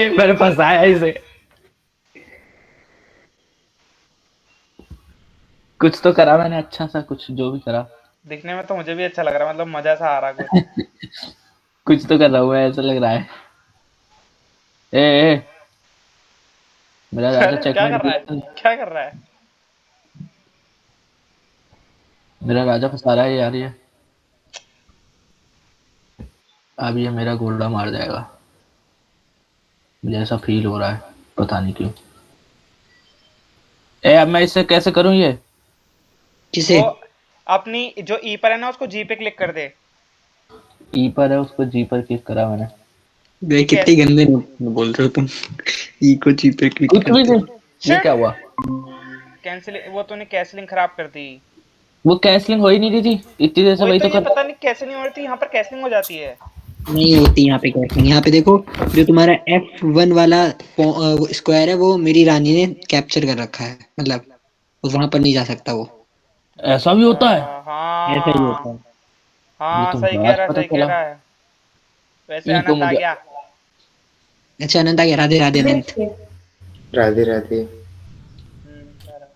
मैंने फंसाया इसे। कुछ तो करा मैंने अच्छा सा, कुछ जो भी करा। दिखने में तो मुझे भी अच्छा लग रहा है, मतलब मजा सा आ रहा कुछ। कुछ तो कर रहा हूँ मैं, ऐसा लग रहा है। ए, मेरा राजा अरे क्या चेकमेट कर रहा है, भी। क्या कर रहा है? मेरा राजा फंसा रहा है यार ये। अब ये मेरा गोल्डा मार जाएगा, मुझे ऐसा फील हो रहा है, पता नहीं क्यों। अब मैं इससे कैसे करूं ये? किसे? वो अपनी जो ई पर है ना, उसको जी पे क्लिक कर दे। ई पर है, उसको जी पर क्लिक करा मैंने। वे कितने गंदे बोल रहे हो तुम। ई को जी पे क्लिक कुछ भी करते नहीं। हो। ये शिट, क्या हुआ? कैंसिल, वो तूने कैसलिंग खराब कर दी। वो कैसलिंग हो ही नहीं रही थी इतनी देर से, वही वही तो, तो ये कर पता रहा नहीं कैसे नहीं हो रही थी, यहाँ पर कैसलिंग हो जाती है। नहीं होती यहाँ पे कैसे। यहाँ पे देखो, जो तुम्हारा F1 वाला स्क्वायर है वो मेरी रानी ने कैप्चर कर रखा है, मतलब वहां पर नहीं जा सकता वो। था। ऐसा भी होता है? ऐसा ही हाँ होता है। ये हाँ, तो सही मुझे कह आज रहा है, पता सही कह चला। रहा है। वैसे ये तो आनंद आ मुझे। गया। अच्छा अनंत आ गया। राधे राधे अनंत। राधे राधे। कह रहा है।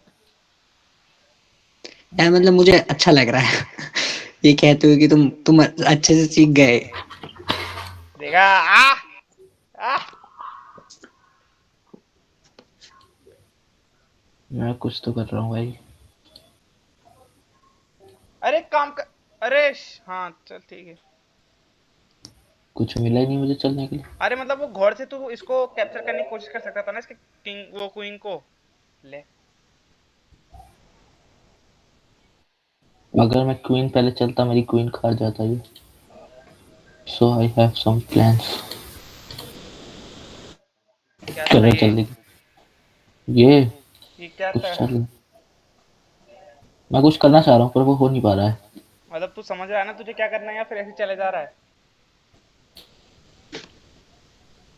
यार मतलब मुझे अच्छा लग रहा है ये कहते हुए कि तुम अच्छे से सीख गए। देखा, आ आ मैं कुछ तो कर रहा हूँ भाई। अरे काम कर, हाँ चल ठीक है। कुछ मिला ही नहीं मुझे चलने के लिए। अरे मतलब वो घोड़ से तू इसको कैप्चर करने की कोशिश कर सकता था ना, इसके किंग, वो क्वीन को। ले। अगर मैं क्वीन पहले चलता, मेरी क्वीन हार जाता ये। सो आई हैव सम प्लान्स। क्या था चलो ये? जल्दी। ये ये क्या कुछ था? चल। मैं कुछ करना चाह रहा हूँ पर वो हो नहीं पा रहा है। मतलब तू समझ रहा है ना तुझे क्या करना है, या फिर ऐसे चले जा रहा है?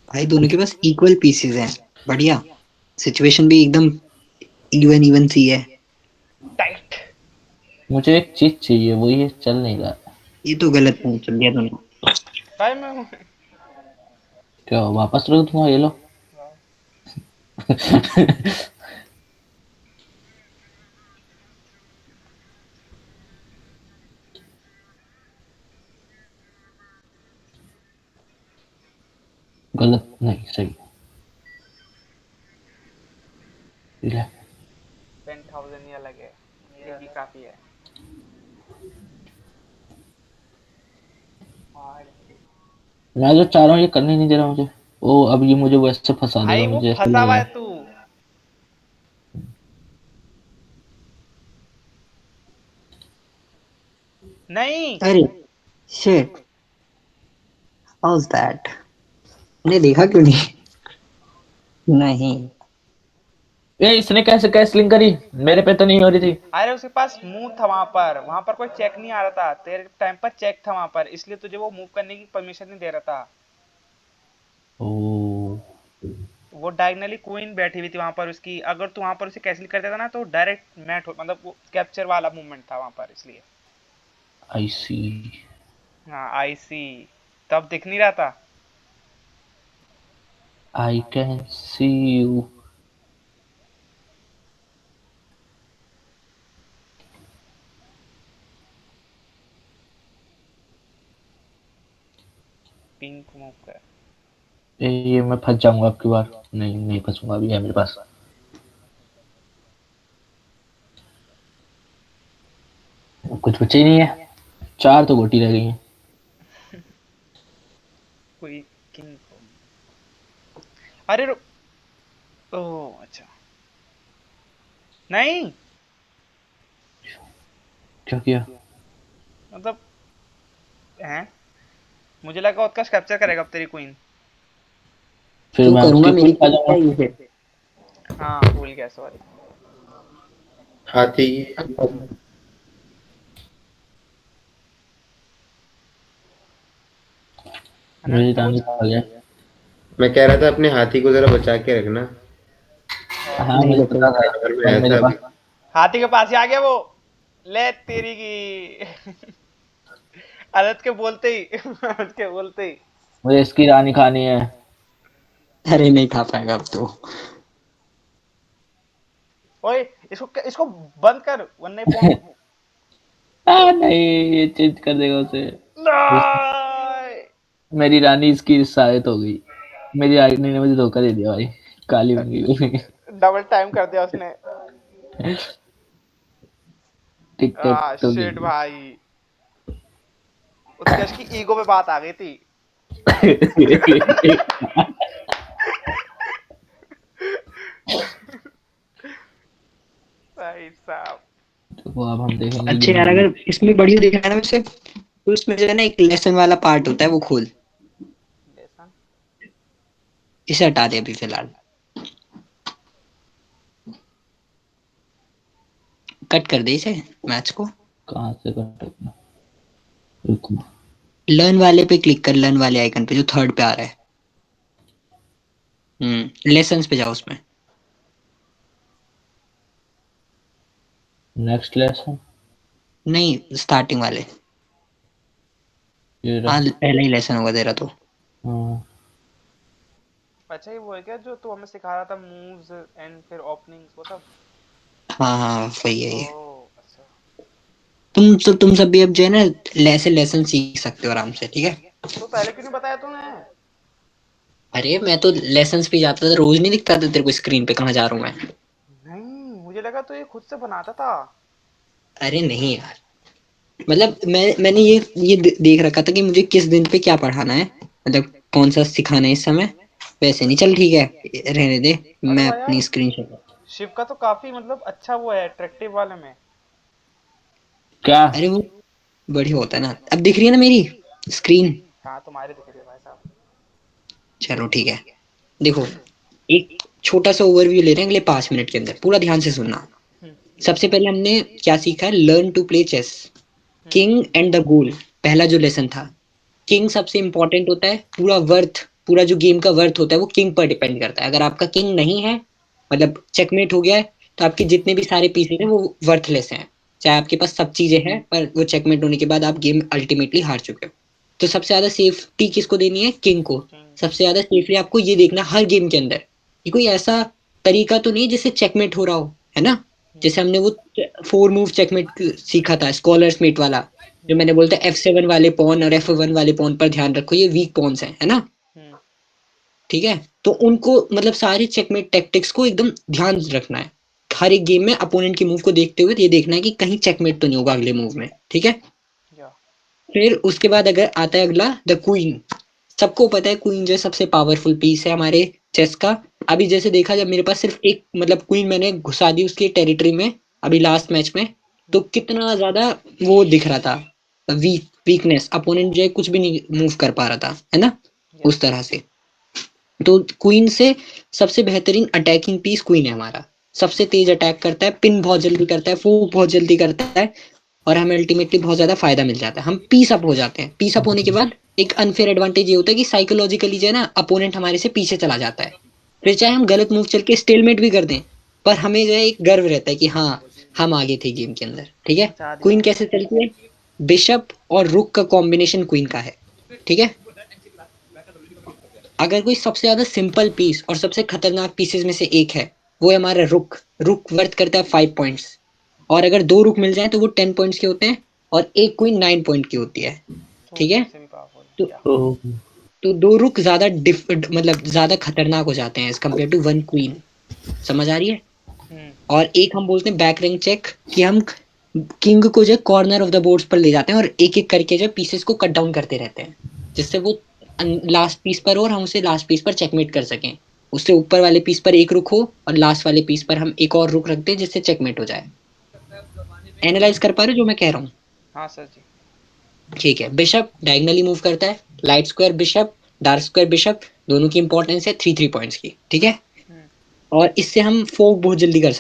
भाई दोनों के पास इक्वल पीसेस हैं। बढ़िया। सिचुएशन भी एकदम इवन इवन सी है। टाइट। मुझे एक चीज चाहिए, वो ये चल नहीं रहा है। ये तो गलत नहीं चल गया दोनों। भाई मैं हूँ। क्या वापस रख दूंगा, ये लो। गलत नहीं, सही। ले। 10,000 ही अलग है, ये भी काफी है। मैं जो चाह रहा हूँ ये करने नहीं दे रहा मुझे। ओ, अब ये मुझे वैसे फंसा देगा, भाई वो मुझे ऐसा फंसा लग हुआ रहा है है। तू। नहीं। अरे शिट, हाउ इज दैट? ने देखा क्यों नहीं? नहीं। ये इसने कैसे कैसलिंग करी? मेरे पे तो नहीं हो रही थी। अरे उसके पास मूव था, वहां पर कोई चेक नहीं आ रहा था, तेरे टाइम पर चेक था वहां पर, इसलिए तुझे वो मूव करने की परमिशन नहीं दे रहा था। ओ। वो डायगनली क्वीन बैठी हुई थी वहां पर उसकी, अगर तू वहां पर उसे कैंसिल कर देता ना तो डायरेक्ट मैट हो, मतलब वो कैप्चर वाला मूवमेंट था वहां पर, इसलिए। आई सी। हाँ आई सी। तब दिख नहीं रहा था। I can see you. Pink move कर। ये मैं फंस जाऊंगा अब की बार। नहीं नहीं फंसूंगा, अभी है मेरे पास। कुछ बचे ही नहीं है। 4 तो गोटी रह गई हैं। कोई किंग को। अरे ओह अच्छा। नहीं, क्या किया? मतलब है, मुझे लगा उत्कर्ष कैप्चर करेगा अब तेरी क्वीन। फिर क्यों मैं करूंगा, उसकी मेरी क्वीन खा क्वीन जाऊंगा। चाहिए फिर। हाँ भूल गया, सॉरी। हाथी। मेरी अनंत रानी कुछ। खा गया। मैं कह रहा था अपने हाथी को जरा बचा के रखना। हाँ नहीं मुझे बचेगा। पता था। घर में पर आया मेरे था पास। अभी। हाथी के पास ही आ गया वो। ले तेरी की। अनंत के बोलते ही। अनंत के बोलते ही। मुझे इसकी रानी खानी है। अरे नहीं खा पाएगा अब तो। ओए इसको इसको बंद कर वरना ये फोन नहीं, ये चेंज कर देगा उसे। नहीं। मेरी रानी इसकी शायद हो गई। मेरी रानी ने मुझे धोखा दे दिया भाई, काली बन गई। डबल टाइम कर दिया उसने। टिक टैक तो शिट भाई, उत्कर्ष की ईगो पे बात आ गई थी। भाई साहब तो अब हम देखेंगे अच्छा यार, अगर इसमें बढ़िया देखना है ना वैसे, तो इसमें जो है ना एक लेसन वाला पार्ट होता है, वो खोल। लेसन इसे हटा दे अभी फिलहाल, कट कर दे इसे मैच को। कहाँ से करना? रुको। लर्न वाले पे क्लिक कर, लर्न वाले आइकन पे जो थर्ड पे आ रहा है। लेसन्स पे जाओ उसमें। नेक्स्ट लेसन नहीं, स्टार्टिंग वाले। ये हाँ, रहा। पहला ही लेसन होगा तेरा तो। हाँ, अच्छा ये वो है क्या जो तू हमें सिखा रहा था, मूव्स एंड फिर ओपनिंग्स वो सब? हाँ हाँ, वही है ये। ओह अच्छा। तुम सब भी अब जो है ना ऐसे लेसन सीख सकते हो आराम से, ठीक है। तो पहले क्यों नहीं बताया तूने? अरे मैं तो लेसन्स पे जाता था, रोज नहीं दिखता था तेरे को स्क्रीन पे कहाँ जा रहा हूँ मैं। नहीं मुझे लगा तो ये खुद से बनाता था। अरे नहीं यार, मतलब मैंने ये देख रखा था कि मुझे किस दिन पे क्या पढ़ाना है, मतलब कौन सा सिखाना है इस समय। वैसे नहीं, चल ठीक है, रहने दे, अरे मैं वाह अपनी यार, स्क्रीन शेयर। शिव का तो काफी मतलब अच्छा वो है अट्रैक्टिव वाले में। क्या? अरे वो बढ़िया होता है ना। अब दिख रही है ना मेरी स्क्रीन? हाँ तुम्हारे दिख रही है भाई साहब। चलो ठीक है, देखो एक छोटा सा ओवरव्यू ले रहे हैं अगले 5 मिनट के अंदर, पूरा ध्यान से सुनना। हम्म, सबसे पहले हमने क्या सीखा है, learn to play chess, king and the goal, पहला जो लेसन था। किंग सबसे इंपॉर्टेंट होता है, पूरा जो गेम का वर्थ होता है वो किंग पर डिपेंड करता है। अगर आपका किंग नहीं है, मतलब चेकमेट हो गया है, तो आपके जितने भी सारे पीसेस हैं वो वर्थलेस हैं। चाहे आपके पास सब चीजें हैं, पर वो चेकमेट होने के बाद आप गेम अल्टीमेटली हार चुके हो। तो सबसे ज्यादा सेफ्टी किसको देनी है, किंग को। सबसे ज्यादा सेफली आपको ये देखना हर गेम के अंदर कि कोई ऐसा तरीका तो नहीं जिससे चेकमेट हो रहा हो, है ना। जैसे हमने वो 4 मूव चेकमेट सीखा था, स्कॉलर्स मेट वाला, जो मैंने बोलता है F7 वाले पॉन और F1 वाले पॉन पर ध्यान रखो, ये वीक पॉन्स हैं, है ना। ठीक है, तो उनको मतलब सारे चेकमेट टैक्टिक्स को एकदम ध्यान रखना है। हर एक गेम में अपोनेंट की मूव को देखते हुए ये देखना है कि कहीं चेकमेट तो नहीं होगा अगले मूव में, ठीक है। फिर उसके बाद अगर आता है अगला द क्वीन। सबको पता है क्वीन जो सबसे पावरफुल पीस है हमारे चेस का। अभी जैसे देखा, जब मेरे पास सिर्फ एक मतलब क्वीन मैंने घुसा दी उसकी टेरिटरी में अभी लास्ट मैच में, तो कितना ज्यादा वो दिख रहा था, वीकनेस, अपोनेंट जो है कुछ भी नहीं मूव कर पा रहा था, है ना, उस तरह से। तो क्वीन से सबसे बेहतरीन अटैकिंग पीस क्वीन है हमारा। सबसे तेज अटैक करता है, पिन बहुत जल्दी करता है, फूक बहुत जल्दी करता है, और हमें अल्टीमेटली बहुत ज्यादा फायदा मिल जाता है। हम पीस अप हो जाते हैं। पीस अप होने के बाद एक अनफेयर एडवांटेज ये होता है कि साइकोलॉजिकली जो है ना अपोनेंट हमारे से पीछे चला जाता है। फिर चाहे हम गलत मूव चल के स्टेलमेट भी कर दें, पर हमें जो है एक गर्व रहता है कि हाँ हम आगे थे गेम के अंदर, ठीक है। क्वीन कैसे चलती है, बिशप और रुक का कॉम्बिनेशन क्वीन का है, ठीक है। अगर कोई सबसे ज्यादा सिंपल पीस और सबसे खतरनाक पीसेस में से एक है, वो है हमारा रुक। रुक वर्थ करता है 5 पॉइंट्स, और अगर 2 रुक मिल जाए तो वो 10 पॉइंट्स के होते हैं, और एक क्वीन 9 पॉइंट की होती है, ठीक है। तो तो 2 रुक ज्यादा मतलब ज्यादा खतरनाक हो जाते हैं एज कम्पेयर टू 1 क्वीन, समझ आ रही है। और एक हम बोलते हैं बैक रैंक चेक, कि हम किंग को जो कॉर्नर ऑफ द बोर्ड्स पर ले जाते हैं और एक एक करके जो पीसेस को कट डाउन करते रहते हैं, जिससे वो लास्ट पीस पर हो और हम उसे लास्ट पीस पर चेकमेट कर सकें। उससे ऊपर वाले पीस पर एक रुक हो और लास्ट वाले पीस पर हम एक और रुक रखते हैं जिससे चेकमेट हो जाए। एनालाइज कर पा रहे हो जो मैं कह रहा हूँ? हाँ सर जी। ठीक है, बिशप डायगनली मूव करता है, light square bishop, dark square bishop, दोनों की इंपॉर्टेंस है 3 3 पॉइंट्स की, ठीक है। और इससे हम फोक बहुत जल्दी कर सकते हैं।